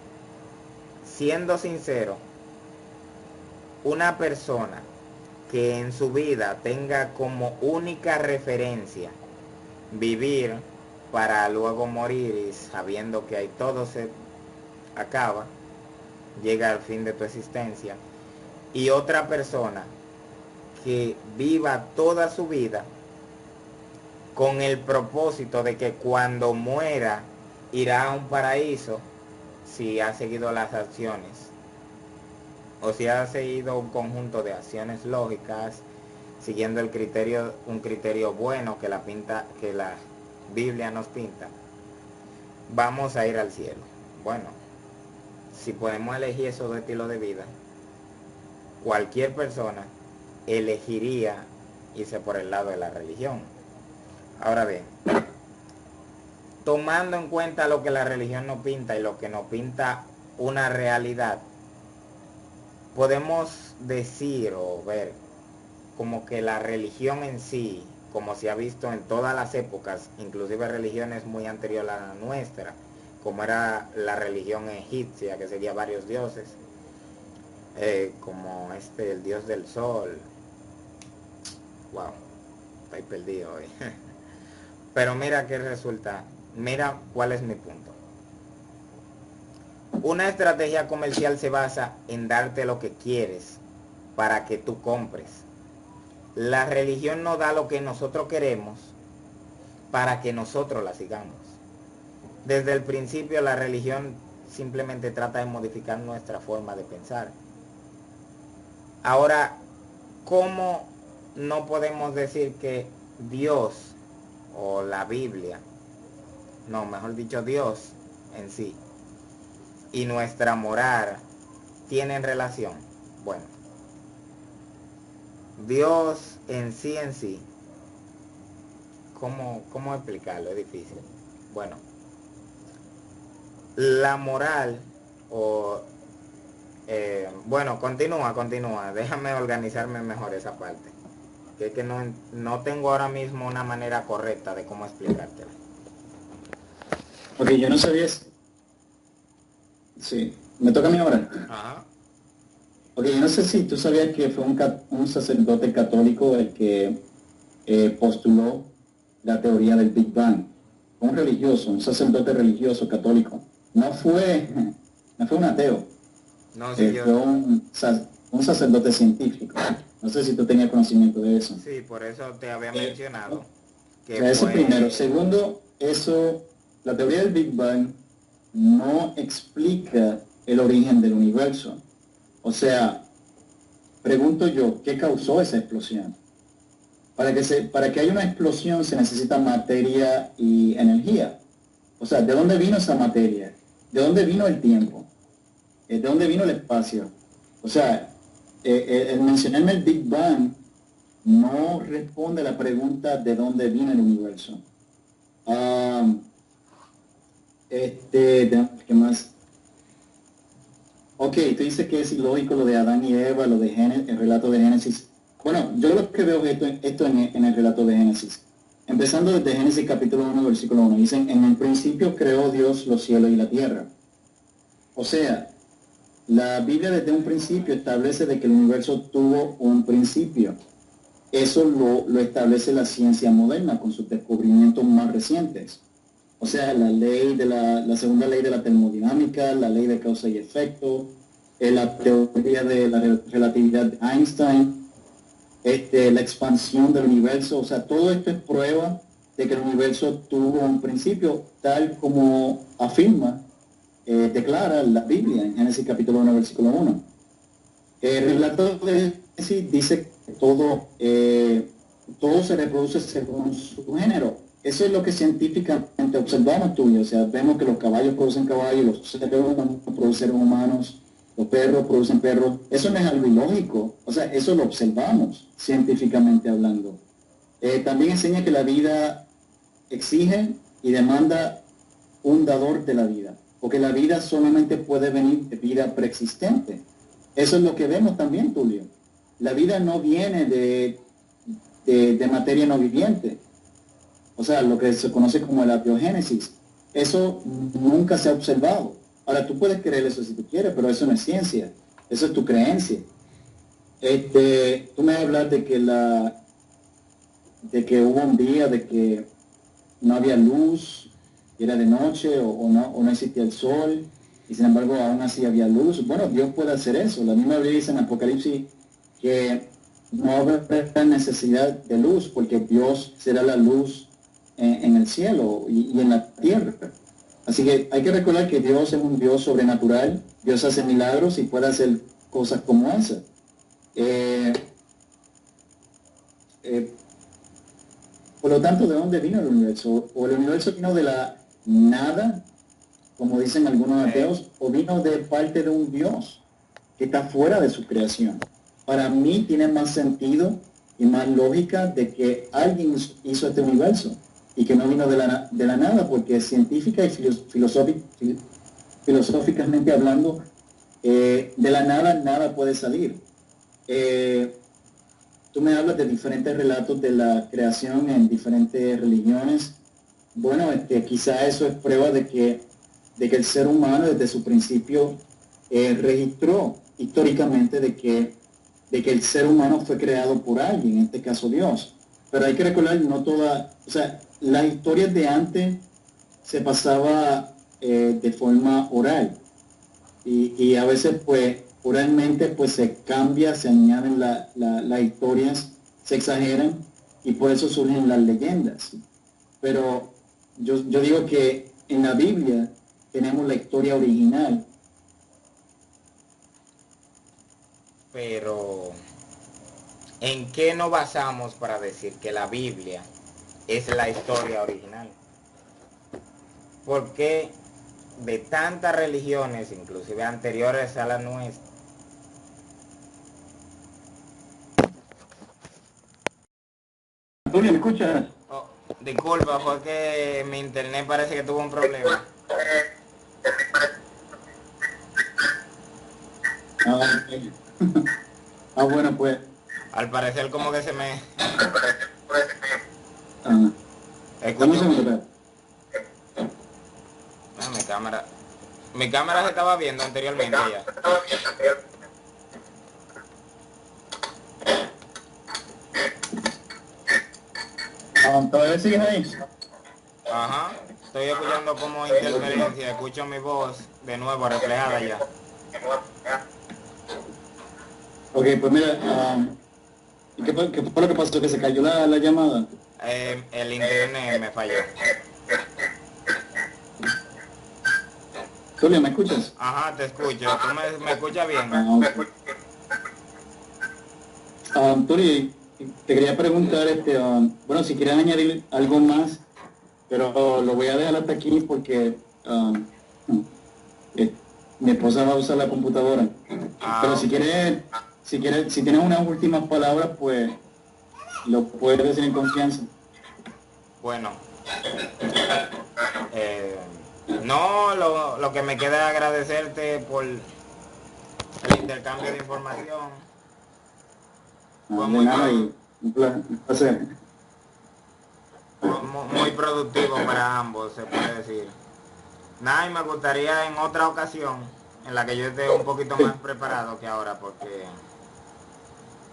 Speaker 2: siendo sincero, una persona que en su vida tenga como única referencia vivir para luego morir y sabiendo que ahí todo se acaba, llega al fin de tu existencia, y otra persona que viva toda su vida con el propósito de que cuando muera irá a un paraíso si ha seguido las acciones, o si ha seguido un conjunto de acciones lógicas, siguiendo un criterio bueno que la Biblia nos pinta, vamos a ir al cielo. Bueno, si podemos elegir esos dos estilos de vida, cualquier persona elegiría irse por el lado de la religión. Ahora bien, tomando en cuenta lo que la religión nos pinta y lo que nos pinta una realidad, podemos decir o ver como que la religión en sí, como se ha visto en todas las épocas, inclusive religiones muy anteriores a la nuestra, como era la religión egipcia, que seguía varios dioses, como el dios del sol. Wow, estoy perdido hoy. Pero mira qué resulta, mira cuál es mi punto. Una estrategia comercial se basa en darte lo que quieres para que tú compres. La religión nos da lo que nosotros queremos para que nosotros la sigamos. Desde el principio la religión simplemente trata de modificar nuestra forma de pensar. Ahora, ¿cómo no podemos decir que Dios o la Biblia, no, mejor dicho, Dios en sí, y nuestra moral tienen relación? Bueno, Dios en sí, ¿cómo explicarlo? Es difícil. Bueno, la moral o... bueno, continúa, déjame organizarme mejor esa parte. Que es que no tengo ahora mismo una manera correcta de cómo explicártela.
Speaker 1: Ok, yo no sabía... Sí, me toca a mí ahora.
Speaker 2: Ajá.
Speaker 1: Ok, yo no sé si tú sabías que fue un sacerdote católico el que postuló la teoría del Big Bang. Un religioso, un sacerdote religioso católico. No fue un ateo.
Speaker 2: No, sí,
Speaker 1: Fue un sacerdote científico. No sé si tú tenías conocimiento de eso.
Speaker 2: Sí, por eso te había mencionado que
Speaker 1: O sea, eso
Speaker 2: fue...
Speaker 1: primero. Segundo, la teoría del Big Bang no explica el origen del universo. O sea, pregunto yo, ¿qué causó esa explosión? Para que haya una explosión se necesita materia y energía. O sea, ¿de dónde vino esa materia? ¿De dónde vino el tiempo? ¿De dónde vino el espacio? O sea, el mencionarme el Big Bang no responde a la pregunta de dónde vino el universo. ¿Qué más? Ok, tú dices que es ilógico lo de Adán y Eva, lo de el relato de Génesis. Bueno, yo lo que veo es esto en el relato de Génesis. Empezando desde Génesis capítulo 1, versículo 1. Dicen, en el principio creó Dios los cielos y la tierra. O sea, la Biblia desde un principio establece de que el universo tuvo un principio. Eso lo establece la ciencia moderna con sus descubrimientos más recientes. O sea, la segunda ley de la termodinámica, la ley de causa y efecto, la teoría de la relatividad de Einstein, la expansión del universo. O sea, todo esto es prueba de que el universo tuvo un principio, tal como afirma, declara la Biblia en Génesis capítulo 1, versículo 1. El relato de Génesis dice que todo se reproduce según su género. Eso es lo que científicamente observamos tú. O sea, vemos que los caballos producen caballos, los seres humanos producen seres humanos, los perros producen perros. Eso no es algo ilógico. O sea, eso lo observamos científicamente hablando. También enseña que la vida exige y demanda un dador de la vida, porque la vida solamente puede venir de vida preexistente. Eso es lo que vemos también, Tulio. la vida no viene de materia no viviente, o sea, lo que se conoce como la biogénesis. Eso nunca se ha observado. Ahora, tú puedes creer eso si tú quieres, pero eso no es ciencia, eso es tu creencia. Tú me hablas de que hubo un día de que no había luz, era de noche o no existía el sol, y sin embargo aún así había luz. Bueno, Dios puede hacer eso. La misma Biblia dice en Apocalipsis que no habrá necesidad de luz, porque Dios será la luz en el cielo y en la tierra. Así que hay que recordar que Dios es un Dios sobrenatural, Dios hace milagros y puede hacer cosas como esa. Eh, eh, por lo tanto, ¿de dónde vino el universo? ¿O el universo vino de la nada, como dicen algunos ateos, o vino de parte de un Dios que está fuera de su creación? Para mí tiene más sentido y más lógica de que alguien hizo este universo y que no vino de la nada, porque científica y filosóficamente hablando, de la nada puede salir. Tú me hablas de diferentes relatos de la creación en diferentes religiones. Bueno, quizá eso es prueba de que el ser humano desde su principio registró históricamente de que el ser humano fue creado por alguien, en este caso Dios. Pero hay que recordar, no toda, o sea, las historias de antes se pasaba de forma oral y a veces pues oralmente pues se cambia, se añaden las historias, se exageran y por eso surgen las leyendas. Pero yo digo que en la Biblia tenemos la historia original.
Speaker 2: Pero, ¿en qué nos basamos para decir que la Biblia es la historia original? Porque de tantas religiones, inclusive anteriores a la nuestra,
Speaker 1: Antonio, ¿me escuchas?
Speaker 2: oh, disculpa, fue que mi internet parece que tuvo un problema.
Speaker 1: Okay. Bueno, pues.
Speaker 2: Al parecer como que se me...
Speaker 1: Dame un segundo,
Speaker 2: mi cámara... Mi cámara se estaba viendo anteriormente ya.
Speaker 1: ¿Todavía sigues ahí?
Speaker 2: Ajá. Estoy escuchando como interferencia. Escucho mi voz de nuevo reflejada ya.
Speaker 1: Ok, pues mira, ¿qué fue lo que pasó? ¿Que se cayó la llamada?
Speaker 2: El internet me falló.
Speaker 1: Tulio, ¿me escuchas?
Speaker 2: Ajá, te escucho. ¿Tú me escuchas bien?
Speaker 1: Okay. Tulio, te quería preguntar, bueno, si quieres añadir algo más, pero lo voy a dejar hasta aquí porque mi esposa va a usar la computadora. Pero si quieres, si tienes unas últimas palabras, pues lo puedes decir en confianza.
Speaker 2: Bueno, no, lo que me queda es agradecerte por el intercambio de información. Fue
Speaker 1: De nada y un placer.
Speaker 2: Muy productivo para ambos, se puede decir. Nada, y me gustaría en otra ocasión, en la que yo esté un poquito más preparado que ahora, porque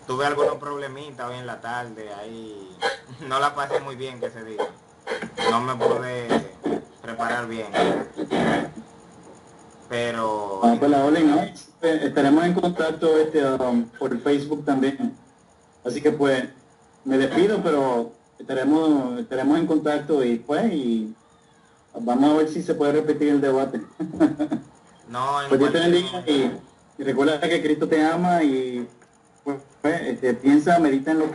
Speaker 2: tuve algunos problemitas hoy en la tarde, ahí no la pasé muy bien, que se diga. No me pude preparar bien. Pero...
Speaker 1: Pues la Oli, ¿no? Estaremos en contacto por Facebook también. Así que pues me despido, pero estaremos en contacto y pues vamos a ver si se puede repetir el debate.
Speaker 2: No, en
Speaker 1: Pues Dios te
Speaker 2: cualquier
Speaker 1: bendiga
Speaker 2: momento.
Speaker 1: y recuerda que Cristo te ama y pues, piensa, medita en lo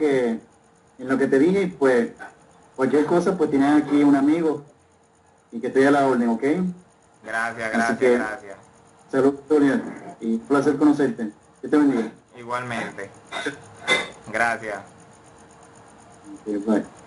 Speaker 1: que te dije y pues cualquier cosa pues tienes aquí un amigo y que estoy a la orden, ¿ok?
Speaker 2: Gracias,
Speaker 1: Así que,
Speaker 2: gracias.
Speaker 1: saludos, Julián, y un placer conocerte. Dios te bendiga.
Speaker 2: Igualmente. Gracias.
Speaker 1: Okay, bye.